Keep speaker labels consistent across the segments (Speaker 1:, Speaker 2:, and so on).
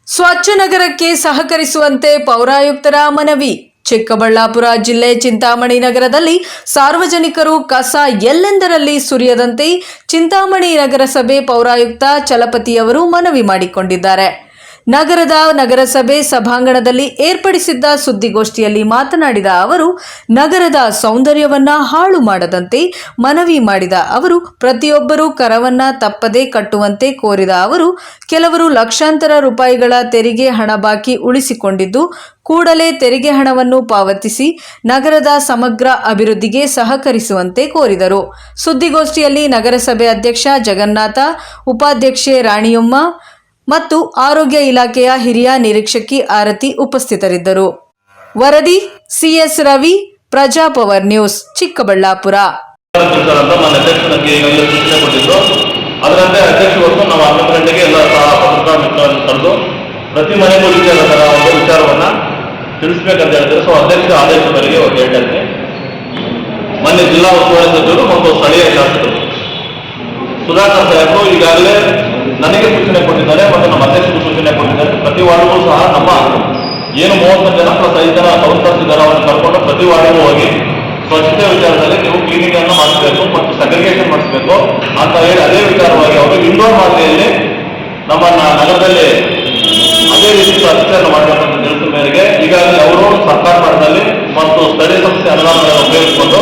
Speaker 1: ಸ್ವಚ್ಛ ನಗರಕ್ಕೆ ಸಹಕರಿಸುವಂತೆ ಪೌರಾಯುಕ್ತರ ಮನವಿ. ಚಿಕ್ಕಬಳ್ಳಾಪುರ ಜಿಲ್ಲೆ ಚಿಂತಾಮಣಿ ನಗರದಲ್ಲಿ ಸಾರ್ವಜನಿಕರು ಕಸ ಎಲ್ಲೆಂದರಲ್ಲಿ ಸುರಿಯದಂತೆ ಚಿಂತಾಮಣಿ ನಗರಸಭೆ ಪೌರಾಯುಕ್ತ ಚಲಪತಿಯವರು ಮನವಿ ಮಾಡಿಕೊಂಡಿದ್ದಾರೆ. ನಗರದ ನಗರಸಭೆ ಸಭಾಂಗಣದಲ್ಲಿ ಏರ್ಪಡಿಸಿದ್ದ ಸುದ್ದಿಗೋಷ್ಠಿಯಲ್ಲಿ ಮಾತನಾಡಿದ ಅವರು, ನಗರದ ಸೌಂದರ್ಯವನ್ನ ಹಾಳು ಮಾಡದಂತೆ ಮನವಿ ಮಾಡಿದ ಅವರು, ಪ್ರತಿಯೊಬ್ಬರೂ ಕರವನ್ನ ತಪ್ಪದೆ ಕಟ್ಟುವಂತೆ ಕೋರಿದ ಅವರು, ಕೆಲವರು ಲಕ್ಷಾಂತರ ರೂಪಾಯಿಗಳ ತೆರಿಗೆ ಹಣ ಬಾಕಿ ಉಳಿಸಿಕೊಂಡಿದ್ದು ಕೂಡಲೇ ತೆರಿಗೆ ಹಣವನ್ನು ಪಾವತಿಸಿ ನಗರದ ಸಮಗ್ರ ಅಭಿವೃದ್ಧಿಗೆ ಸಹಕರಿಸುವಂತೆ ಕೋರಿದರು. ಸುದ್ದಿಗೋಷ್ಠಿಯಲ್ಲಿ ನಗರಸಭೆ ಅಧ್ಯಕ್ಷ ಜಗನ್ನಾಥ, ಉಪಾಧ್ಯಕ್ಷೆ ರಾಣಿಯಮ್ಮ ಮತ್ತು ಆರೋಗ್ಯ ಇಲಾಖೆಯ ಹಿರಿಯ ನಿರೀಕ್ಷಕಿ ಆರತಿ ಉಪಸ್ಥಿತರಿದ್ದರು. ವರದಿ ಸಿಎಸ್ ರವಿ, ಪ್ರಜಾಪವರ್ ನ್ಯೂಸ್, ಚಿಕ್ಕಬಳ್ಳಾಪುರ.
Speaker 2: ಅದರಂತೆ ಅಧ್ಯಕ್ಷರು ನಾವು 11 ಗಂಟೆಗೆ ಎಲ್ಲ ಪತ್ರಿಕಾ ಮಿತ್ರರನ್ನು ಕರೆದು ಪ್ರತಿ ಮನೆಗೂ ಒಂದು ವಿಚಾರವನ್ನ ತಿಳಿಸಬೇಕಂತ ಹೇಳಿದ್ರೆ ಅಧ್ಯಕ್ಷರ ಆದೇಶ ಮೇರೆಗೆ ಒಂದು ಹೇಳ್ತೇನೆ. ಮೊನ್ನೆ ಜಿಲ್ಲಾ ಉಸ್ತುವಾರಿ ಸಚಿವರು ಮತ್ತು ಸ್ಥಳೀಯ ಶಾಸಕರು ಸುಧಾಕರ್ ಸಾಹೇಬರು ಈಗಾಗಲೇ ನನಗೆ ಸೂಚನೆ ಕೊಟ್ಟಿದ್ದಾರೆ ಮತ್ತು ನಮ್ಮ ಅಧ್ಯಕ್ಷರು ಸೂಚನೆ ಕೊಟ್ಟಿದ್ದಾರೆ. ಪ್ರತಿ ವಾರ್ಡ್ಗೂ ಸಹ ನಮ್ಮ ಏನು 30 ಜನ ಪ್ಲಸ್ 5 ಜನ ಕೌನ್ಸಿಲರ್ಸ್ ಇದ್ದಾರೆ ಅವರನ್ನು ಕರ್ಕೊಂಡು ಪ್ರತಿ ವಾರ್ಡ್ಗೂ ಹೋಗಿ ಸ್ವಚ್ಛತೆ ವಿಚಾರದಲ್ಲಿ ನೀವು ಕ್ಲೀನಿಂಗ್ ಅನ್ನು ಮಾಡಿಸಬೇಕು ಮತ್ತು ಸೆಗ್ರಿಗೇಷನ್ ಮಾಡಿಸಬೇಕು ಅಂತ ಹೇಳಿ ಅದೇ ವಿಚಾರವಾಗಿ ಅವರು ಇಂಡೋರ್ ಮಾದರಿಯಲ್ಲಿ ನಮ್ಮ ನಗರದಲ್ಲಿ ಅದೇ ರೀತಿ ಸ್ವಚ್ಛತೆಯನ್ನು ಮಾಡಬೇಕಂತ ತಿಳಿಸಿದ ಮೇರೆಗೆ ಈಗಾಗಲೇ ಅವರು ಸರ್ಕಾರ ಮಟ್ಟದಲ್ಲಿ ಮತ್ತು ಸ್ಥಳೀಯ ಸಂಸ್ಥೆ ಅನುದಾನಗಳನ್ನು ಉಪಯೋಗಿಸಿಕೊಂಡು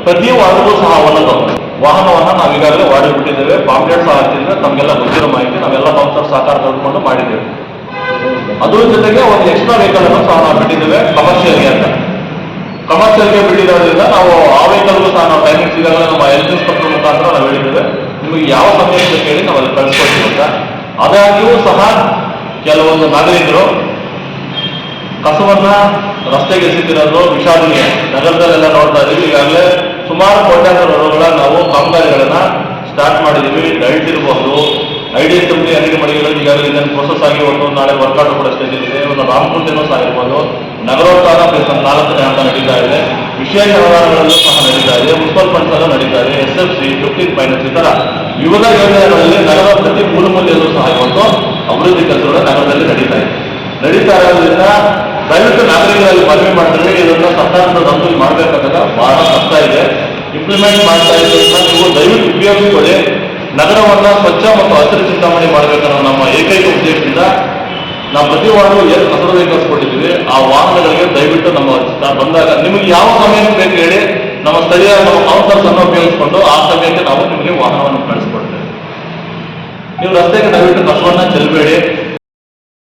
Speaker 2: ಪ್ರತಿ ವಾರ್ಡ್ಗೂ ಸಹ ಒಂದೊಂದು ವಾಹನವನ್ನು ನಾವು ಈಗಾಗಲೇ ವಾಡಿ ಬಿಟ್ಟಿದ್ದೇವೆ. ಪಾಂಪ್ಲೆಟ್ ಸಹ ಹಾಕಿದ್ರೆ ತಮಗೆಲ್ಲ ಗೊತ್ತಿರೋ ಮಾಹಿತಿ ನಾವೆಲ್ಲ ಕೌನ್ಸಿಲರ್ ಸಹಕಾರ ತೆಗೆದುಕೊಂಡು ಮಾಡಿದ್ದೇವೆ. ಅದ್ರ ಜೊತೆಗೆ ಒಂದು ಎಕ್ಸ್ಟ್ರಾ ವೆಹಿಕಲ್ ಅನ್ನು ಸಹ ನಾವು ಬಿಟ್ಟಿದ್ದೇವೆ ಕಮರ್ಷಿಯಲ್ಗೆ ಅಂತ. ಕಮರ್ಷಿಯಲ್ಗೆ ಬಿಟ್ಟಿರೋದ್ರಿಂದ ನಾವು ಆ ವೆಹಿಕಲ್ಗೂ ಸಹ ನಾವು ಟೈಮಿಂಗ್ಸ್ ಈಗಾಗಲೇ ನಮ್ಮ ಹೆಲ್ತ್ ಇನ್ಸ್ಪೆಕ್ಟರ್ ಮುಖಾಂತರ ನಾವು ಹೇಳಿದ್ದೇವೆ, ನಿಮಗೆ ಯಾವ ಸಮಯಕ್ಕೆ ಕೇಳಿ ನಾವು ಅಲ್ಲಿ ಕಳಿಸ್ಕೊಡ್ತೀವಿ ಅಂತ. ಆದಾಗ್ಯೂ ಸಹ ಕೆಲವೊಂದು ನಾಗರಿಕರು ಕಸವನ್ನ ರಸ್ತೆಗೆ ಎಸೆದಿರೋದು ವಿಷಾದನೀಯ. ನಗರದಲ್ಲೆಲ್ಲ ನೋಡ್ತಾ ಇದ್ದೀವಿ. ಈಗಾಗಲೇ ಸುಮಾರು ಕೋಟ್ಯಾಂತರ ರುಗಳ ನಾವು ಕಾಮಗಾರಿಗಳನ್ನ ಸ್ಟಾರ್ಟ್ ಮಾಡಿದ್ದೀವಿ. ಡೈಟ್ ಇರಬಹುದು, ಐಡಿಎಸ್ ಕಂಪನಿ ಅನೇಕ ಮಳಿಗೆಗಳು ಈಗಾಗಲೇ ಇದನ್ನು ಪ್ರೋಸೆಸ್ ಆಗಿ ಒಂದು ನಾಳೆ ವರ್ಕೌಟ್ ಕೂಡ ಸ್ಟೇಜ್ ಇದೆ. ಒಂದು ರಾಮಕುಂಟೆನೂ ಸಹ ಇರ್ಬೋದು. ನಗರೋತ್ಥಾನ 4ನೇ ಹಂತ ನಡೀತಾ ಇದೆ. ವಿಶೇಷ ಅನುದಾನಗಳಲ್ಲೂ ಸಹ ನಡೀತಾ ಇದೆ. ಮುನ್ಸಿಪಲ್ ಫಂಡ್ಸ್ ಅಲ್ಲೂ ನಡೀತಾ ಇದೆ. SFC 15 ಫೈನಾನ್ಸ್ ಈ ತರ ವಿವಿಧ ಯೋಜನೆಗಳಲ್ಲಿ ನಗರ ಪ್ರತಿ ಮೂಲೆಯಲ್ಲೂ ಸಹ ಇವತ್ತು ಅಭಿವೃದ್ಧಿ ಕೆಲಸಗಳು ನಗರದಲ್ಲಿ ನಡೀತಾ ಇರೋದ್ರಿಂದ ದಯವಿಟ್ಟು ನಾಗರಿಕರಲ್ಲಿ ಮನವಿ ಮಾಡ್ತಾರೆ, ಇದನ್ನು ಸರ್ಕಾರದ ಅನುಕೂಲ ಮಾಡಬೇಕಾದಾಗ ಬಹಳ ಕಷ್ಟ ಇದೆ. ಇಂಪ್ಲಿಮೆಂಟ್ ಮಾಡ್ತಾ ಇರೋದ್ರಿಂದ ನೀವು ದಯವಿಟ್ಟು ಉಪಯೋಗಿಸಿಕೊಳ್ಳಿ. ನಗರವನ್ನು ಸ್ವಚ್ಛ ಮತ್ತು ಹಸಿರು ಚಿಂತಾಮಣಿ ಮಾಡಬೇಕನ್ನೋ ನಮ್ಮ ಏಕೈಕ ಉದ್ದೇಶದಿಂದ ನಾವು ಪ್ರತಿ ವಾರ್ಡ್ಗೂ ಏನು ಕಸದ ವೆಹಿಕಲ್ಸ್ ಕೊಟ್ಟಿದ್ದೀವಿ ಆ ವಾಹನಗಳಿಗೆ ದಯವಿಟ್ಟು ನಮ್ಮ ಬಂದಾಗ ನಿಮಗೆ ಯಾವ ಸಮಯಕ್ಕೆ ಬೇಕು ಹೇಳಿ ನಮ್ಮ ಸ್ಥಳೀಯ ಕೌನ್ಸಿಲರ್ಸ್ ಅನ್ನು ಉಪಯೋಗಿಸಿಕೊಂಡು ಆ ಸಮಯಕ್ಕೆ ನಾವು ನಿಮಗೆ ವಾಹನವನ್ನು ಕಳಿಸ್ಕೊಡ್ತೇವೆ. ನೀವು ರಸ್ತೆಗೆ ದಯವಿಟ್ಟು ಕಸವನ್ನ ಚೆಲ್ಲಬೇಡಿ.